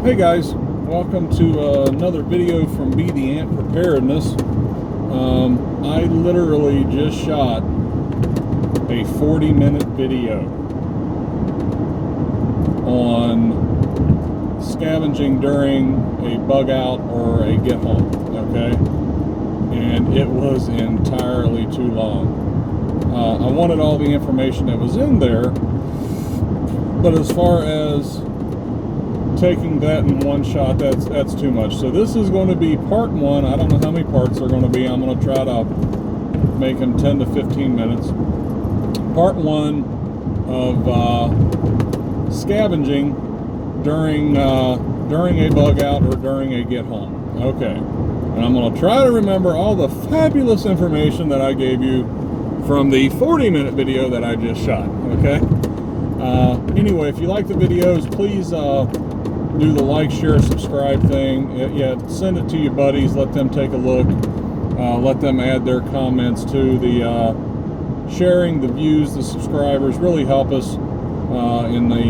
Hey guys, welcome to another video from Be the Ant Preparedness. I literally just shot a 40-minute video on scavenging during a bug out or a get home, okay? And it was entirely too long. I wanted all the information that was in there, but as far as taking that in one shot, that's too much. So this is going to be part one. I don't know how many parts are going to be. I'm going to try to make them 10 to 15 minutes. Part one of scavenging during a bug out or during a get home. Okay, and I'm going to try to remember all the fabulous information that I gave you from the 40-minute video that I just shot. Okay. Anyway, if you like the videos, please do the like, share, subscribe thing. Yeah, send it to your buddies. Let them take a look. Let them add their comments to the sharing, the views, the subscribers. Really help us in the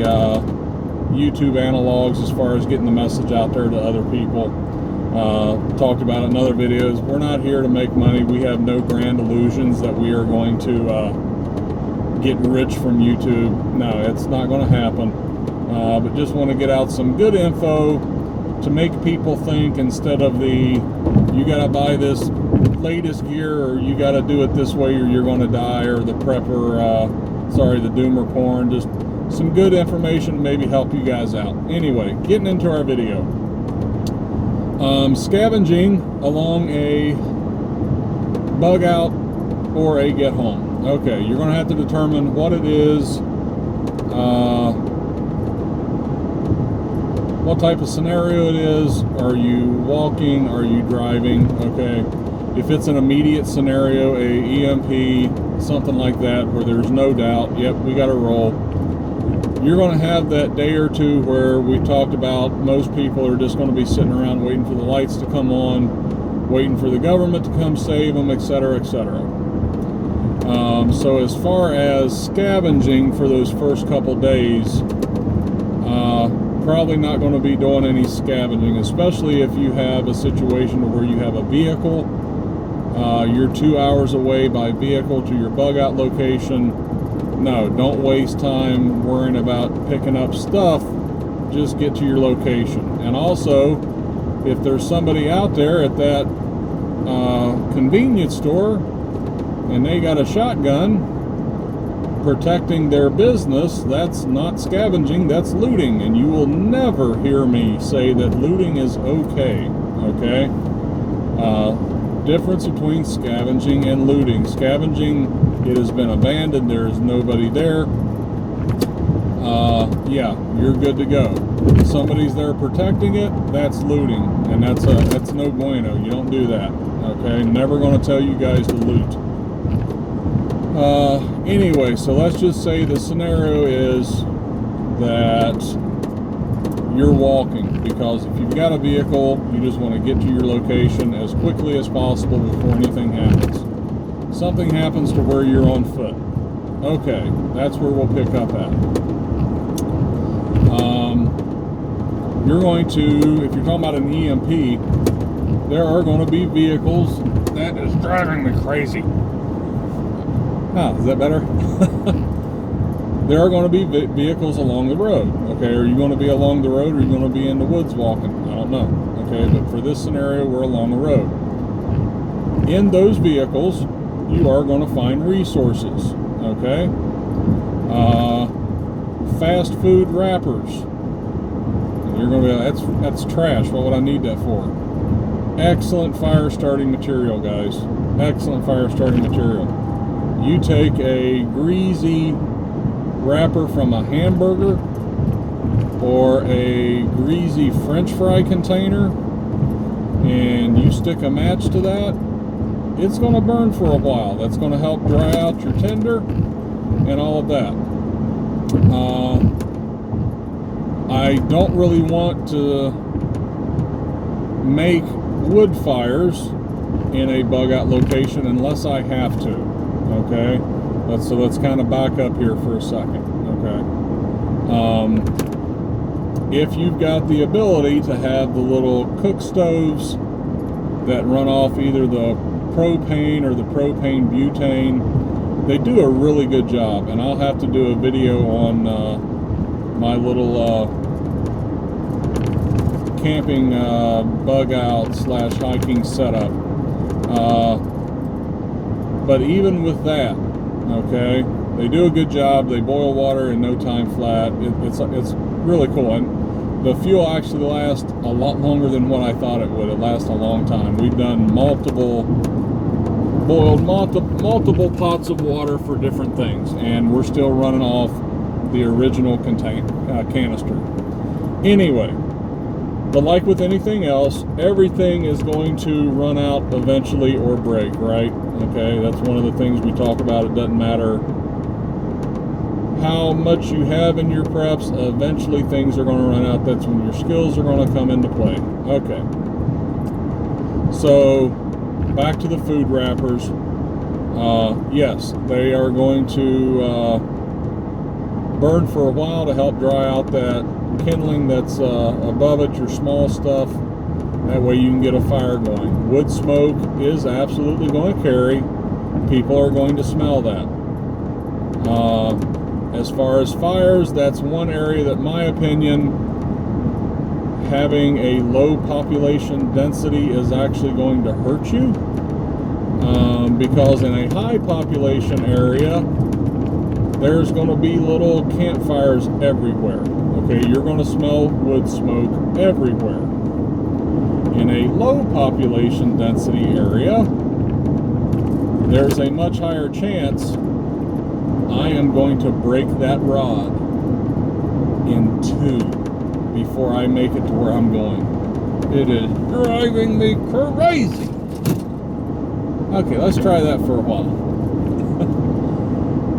YouTube analogs as far as getting the message out there to other people. Talked about it in other videos. We're not here to make money. We have no grand illusions that we are going to get rich from YouTube. No, it's not going to happen. But just want to get out some good info to make people think, instead of the you got to buy this latest gear or you got to do it this way or you're going to die, or the prepper, the doomer porn. Just some good information to maybe help you guys out. Anyway, getting into our video. Scavenging along a bug out or a get home. Okay, you're going to have to determine what it is, what type of scenario it is. Are you walking? Are you driving? Okay, if it's an immediate scenario, a EMP, something like that, where there's no doubt, yep, we got to roll. You're going to have that day or two where we talked about most people are just going to be sitting around waiting for the lights to come on, waiting for the government to come save them, etc., etc. So as far as scavenging for those first couple days, probably not going to be doing any scavenging, especially if you have a situation where you have a vehicle. You're 2 hours away by vehicle to your bug out location. No, don't waste time worrying about picking up stuff. Just get to your location. And also, if there's somebody out there at that convenience store and they got a shotgun protecting their business, that's not scavenging, that's looting. And you will never hear me say that looting is okay. Okay? Difference between scavenging and looting. Scavenging, it has been abandoned, there is nobody there. Yeah, you're good to go. If somebody's there protecting it, that's looting, and that's no bueno. You don't do that. Okay, never going to tell you guys to loot. Anyway, so let's just say the scenario is that you're walking, because if you've got a vehicle, you just want to get to your location as quickly as possible before anything happens. Something happens to where you're on foot. Okay, that's where we'll pick up at. You're going to, if you're talking about an EMP, there are going to be vehicles. That is driving me crazy. Is that better? There are going to be vehicles along the road. Okay, are you going to be along the road, or are you going to be in the woods walking? I don't know. Okay, but for this scenario, we're along the road. In those vehicles, you are going to find resources. Okay, fast food wrappers. And you're going to be, that's trash. What would I need that for? Excellent fire starting material, guys. Excellent fire starting material. You take a greasy wrapper from a hamburger or a greasy French fry container, and you stick a match to that, it's going to burn for a while. That's going to help dry out your tinder and all of that. I don't really want to make wood fires in a bug out location unless I have to. Okay, let's kind of back up here for a second. Okay, if you've got the ability to have the little cook stoves that run off either the propane or the propane butane, they do a really good job. And I'll have to do a video on my little camping bug out / hiking setup. But even with that, okay, they do a good job. They boil water in no time flat. It's really cool. And the fuel actually lasts a lot longer than what I thought it would. It lasts a long time. We've done boiled multiple pots of water for different things, and we're still running off the original canister. Anyway, but like with anything else, everything is going to run out eventually or break, right? Okay, that's one of the things we talk about. It doesn't matter how much you have in your preps, eventually things are going to run out. That's when your skills are going to come into play. Okay, so back to the food wrappers. Yes, they are going to burn for a while to help dry out that kindling that's above it, your small stuff. That way you can get a fire going. Wood smoke is absolutely going to carry. People are going to smell that. As far as fires, that's one area that, in my opinion, having a low population density is actually going to hurt you. Because in a high population area, there's going to be little campfires everywhere. Okay, you're going to smell wood smoke everywhere. In a low population density area, there's a much higher chance I am going to break that rod in two before I make it to where I'm going. It is driving me crazy. Okay, let's try that for a while.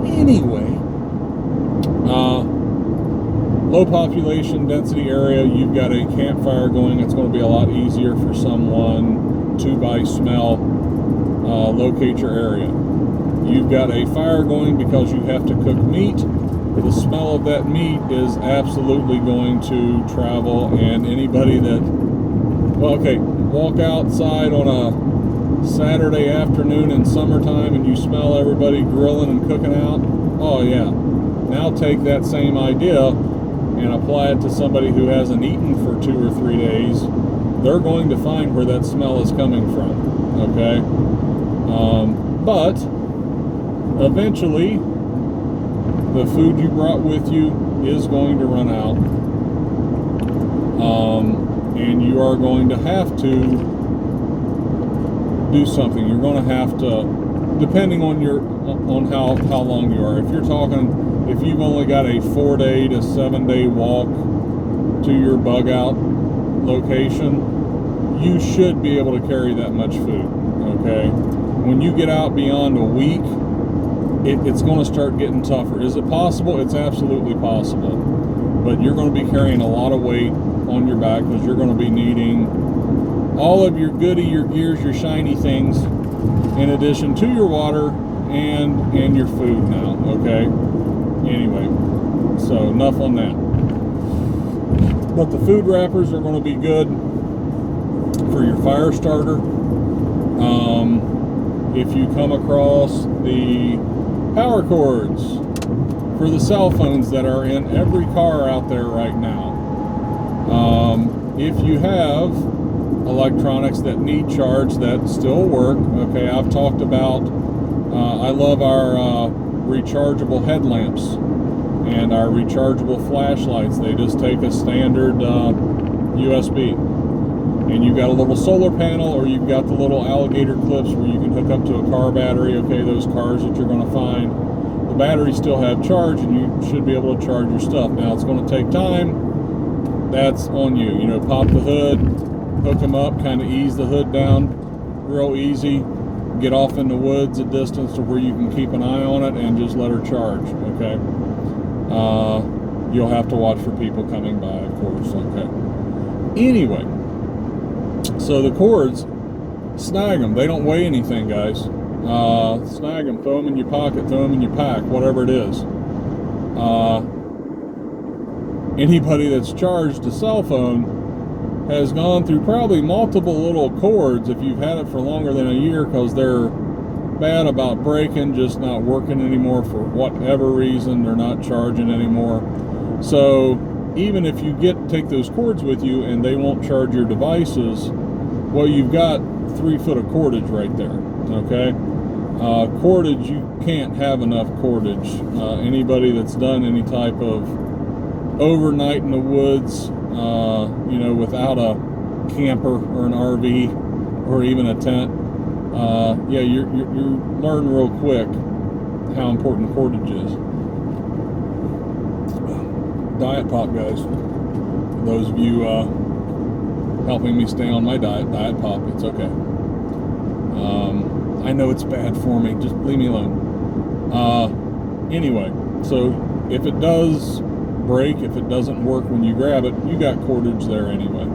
Anyway, low population density area, you've got a campfire going. It's going to be a lot easier for someone to, by smell, locate your area. You've got a fire going because you have to cook meat. The smell of that meat is absolutely going to travel, and anybody that, well, okay, walk outside on a Saturday afternoon in summertime and you smell everybody grilling and cooking out, oh yeah. Now take that same idea and apply it to somebody who hasn't eaten for 2 or 3 days. They're going to find where that smell is coming from, okay? But eventually, the food you brought with you is going to run out, and you are going to have to do something. You're going to have to, depending on how long you are. If you're talking, if you've only got a 4-day to 7-day walk to your bug out location, you should be able to carry that much food. Okay, when you get out beyond a week, it's going to start getting tougher. Is it possible? It's absolutely possible. But you're going to be carrying a lot of weight on your back because you're going to be needing all of your goodie, your gears, your shiny things, in addition to your water and your food now, okay? Anyway, so enough on that. But the food wrappers are going to be good for your fire starter. If you come across the power cords for the cell phones that are in every car out there right now. If you have electronics that need charge that still work, okay, I've talked about, I love our rechargeable headlamps and our rechargeable flashlights. They just take a standard USB. And you've got a little solar panel, or you've got the little alligator clips where you can hook up to a car battery. Okay, those cars that you're going to find, the batteries still have charge, and you should be able to charge your stuff. Now, it's going to take time. That's on you. You know, pop the hood, hook them up, kind of ease the hood down real easy, get off in the woods a distance to where you can keep an eye on it, and just let her charge, okay? You'll have to watch for people coming by, of course, okay? Anyway. So the cords, snag them. They don't weigh anything, guys. Snag them, throw them in your pocket, throw them in your pack, whatever it is. anybody that's charged a cell phone has gone through probably multiple little cords if you've had it for longer than a year, because they're bad about breaking, just not working anymore for whatever reason. They're not charging anymore. So even if you take those cords with you and they won't charge your devices, well, you've got 3 foot of cordage right there. Okay, cordage, you can't have enough cordage. Anybody that's done any type of overnight in the woods, you know, without a camper or an RV or even a tent, yeah, you learn real quick how important cordage is. Diet pop, guys. For those of you helping me stay on my diet pop, it's okay. I know it's bad for me, just leave me alone. Anyway, so if it does break, if it doesn't work when you grab it, you got cordage there anyway.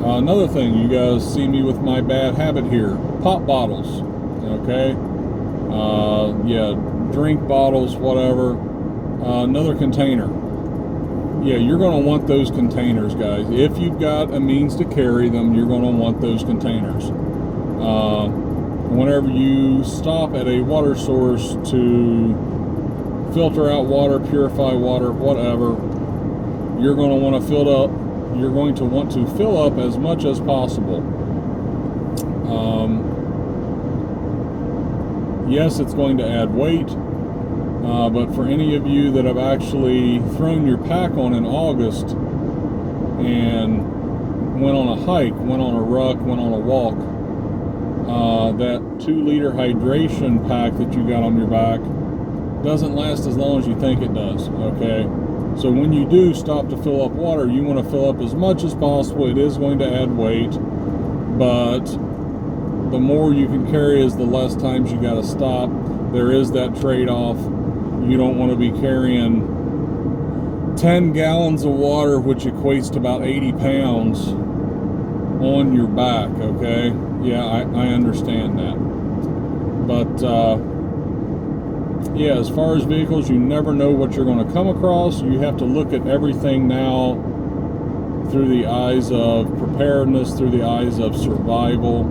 Another thing, you guys see me with my bad habit here, pop bottles. Okay, yeah, drink bottles, whatever. Another container. Yeah, you're going to want those containers, guys. If you've got a means to carry them, you're going to want those containers. Whenever you stop at a water source to filter out water, purify water, whatever, you're going to want to fill up. You're going to want to fill up as much as possible. Yes, it's going to add weight. But for any of you that have actually thrown your pack on in August and went on a hike, went on a ruck, went on a walk, that 2-liter hydration pack that you got on your back doesn't last as long as you think it does, okay? So when you do stop to fill up water, you want to fill up as much as possible. It is going to add weight, but the more you can carry is the less times you got to stop. There is that trade-off. You don't want to be carrying 10 gallons of water, which equates to about 80 pounds on your back, okay? Yeah, I understand that. But, yeah, as far as vehicles, you never know what you're going to come across. You have to look at everything now through the eyes of preparedness, through the eyes of survival.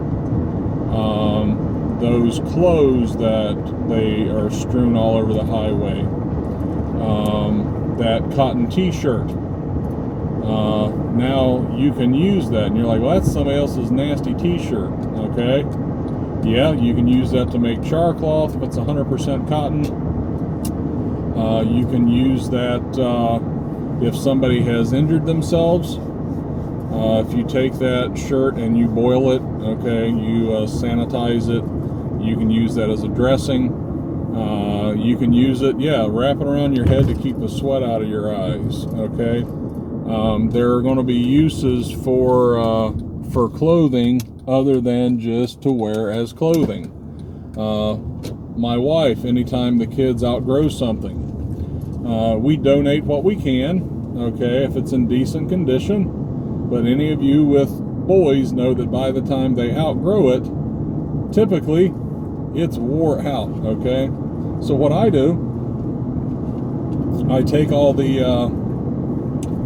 Those clothes that they are strewn all over the highway, that cotton t-shirt, now you can use that, and you're like, well, that's somebody else's nasty t-shirt. Okay, yeah, you can use that to make char cloth if it's 100% cotton. You can use that if somebody has injured themselves. If you take that shirt and you boil it, okay, you sanitize it, you can use that as a dressing. You can use it, yeah, wrap it around your head to keep the sweat out of your eyes, okay? There are going to be uses for clothing other than just to wear as clothing. My wife, anytime the kids outgrow something, we donate what we can, okay, if it's in decent condition. But any of you with boys know that by the time they outgrow it, typically it's wore out, okay? So what I do, I take all the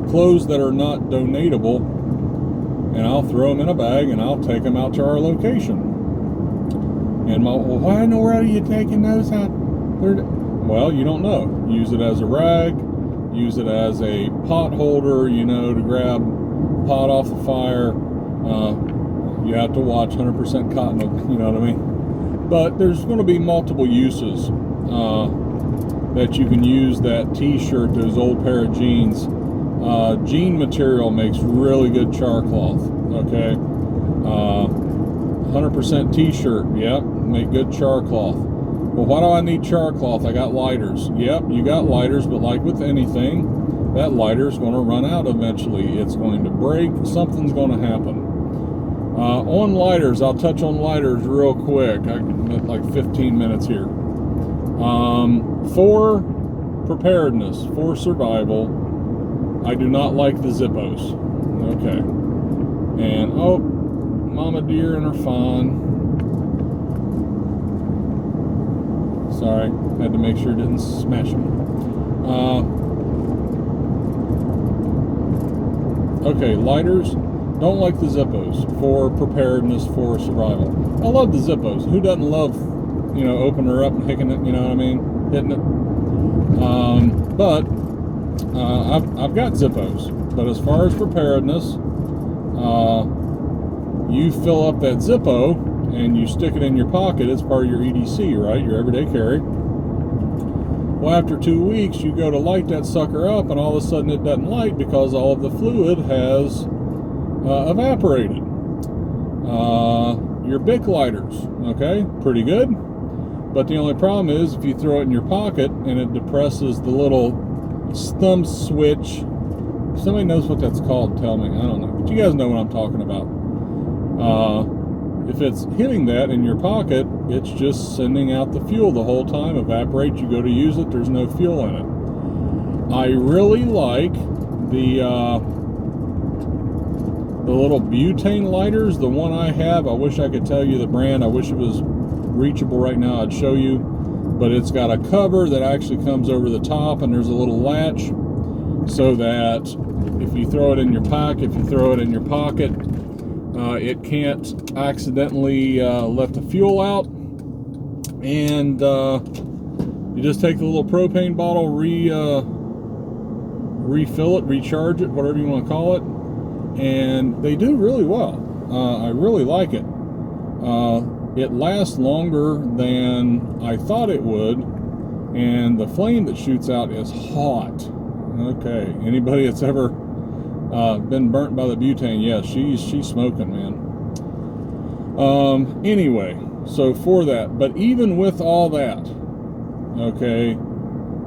clothes that are not donatable and I'll throw them in a bag and I'll take them out to our location. And well, why in the world are you taking those out? Well, you don't know. Use it as a rag, use it as a pot holder, you know, to grab pot off the fire. You have to watch 100% cotton, you know what I mean? But there's going to be multiple uses that you can use that t-shirt, those old pair of jeans. Jean material makes really good char cloth, okay? 100% t-shirt, yep, make good char cloth. Well, why do I need char cloth? I got lighters. Yep, you got lighters, but like with anything, that lighter is going to run out eventually. It's going to break. Something's going to happen. On lighters, I'll touch on lighters real quick. I got like 15 minutes here. For preparedness, for survival, I do not like the Zippos. Okay. And, oh, Mama Deer and her fawn. Sorry, had to make sure it didn't smash them. Okay, lighters. Don't like the Zippos for preparedness, for survival. I love the Zippos. Who doesn't love, opening her up and hitting it, you know what I mean? Hitting it. But I've got Zippos. But as far as preparedness, you fill up that Zippo and you stick it in your pocket. It's part of your EDC, right? Your everyday carry. Well, after 2 weeks, you go to light that sucker up, and all of a sudden it doesn't light because all of the fluid has evaporated. Your Bic lighters, okay, pretty good. But the only problem is if you throw it in your pocket and it depresses the little thumb switch. If somebody knows what that's called, tell me. I don't know. But you guys know what I'm talking about. If it's hitting that in your pocket, it's just sending out the fuel the whole time. Evaporates, you go to use it, there's no fuel in it. I really like the little butane lighters. The one I have, I wish I could tell you the brand. I wish it was reachable right now. I'd show you. But it's got a cover that actually comes over the top, and there's a little latch so that if you throw it in your pack, if you throw it in your pocket, it can't accidentally let the fuel out. And you just take the little propane bottle, refill it, recharge it, whatever you want to call it, and they do really well. I really like it. It lasts longer than I thought it would, and the flame that shoots out is hot. Okay, anybody that's ever been burnt by the butane, yeah, she's smoking, man. Anyway, so for that, but even with all that, okay,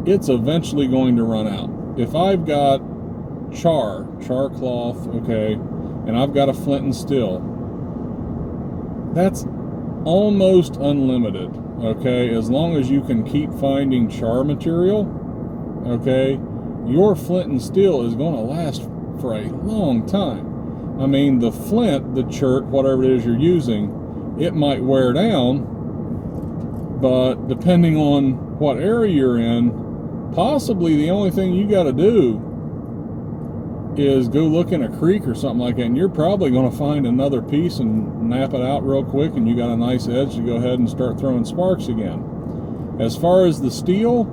it's eventually going to run out. If I've got char cloth, okay, and I've got a flint and steel, that's almost unlimited, okay, as long as you can keep finding char material, okay, your flint and steel is going to last for a long time. I mean, the flint, the chert, whatever it is you're using, it might wear down, but depending on what area you're in, possibly the only thing you got to do is go look in a creek or something like that, and you're probably going to find another piece and nap it out real quick, and you got a nice edge to go ahead and start throwing sparks again. As far as the steel,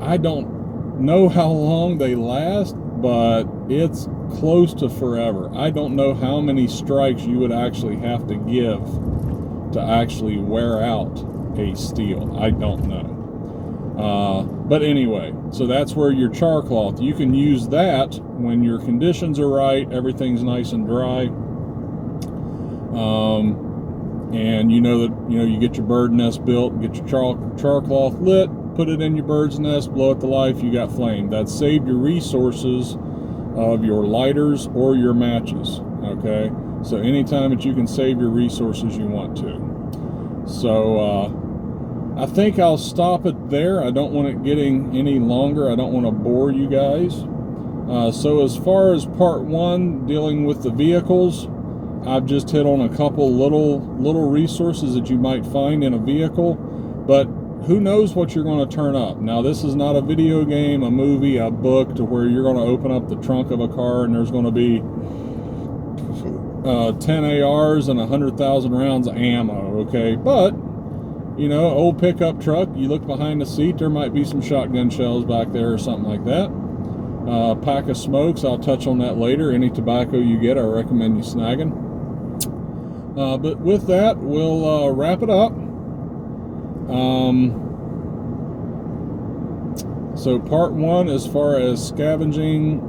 I don't know how long they last, but it's close to forever. I don't know how many strikes you would actually have to give to actually wear out a steel. I don't know. But anyway, so that's where your char cloth, you can use that when your conditions are right, everything's nice and dry, and you know that you get your bird nest built, get your char cloth lit, put it in your bird's nest, blow it to life, you got flame. That's saved your resources of your lighters or your matches, okay? So anytime that you can save your resources, you want to. So I think I'll stop it there. I don't want it getting any longer. I don't want to bore you guys. So as far as part one, dealing with the vehicles, I've just hit on a couple little resources that you might find in a vehicle, but who knows what you're going to turn up. Now, this is not a video game, a movie, a book to where you're going to open up the trunk of a car and there's going to be 10 ARs and 100,000 rounds of ammo, okay? But, old pickup truck, you look behind the seat, there might be some shotgun shells back there or something like that. Pack of smokes, I'll touch on that later. Any tobacco you get, I recommend you snagging. But with that, we'll wrap it up. So part one, as far as scavenging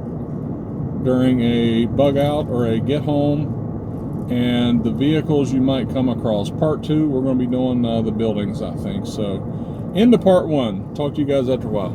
during a bug out or a get home, and the vehicles you might come across. Part two, we're going to be doing the buildings, I think. So into part one. Talk to you guys after a while.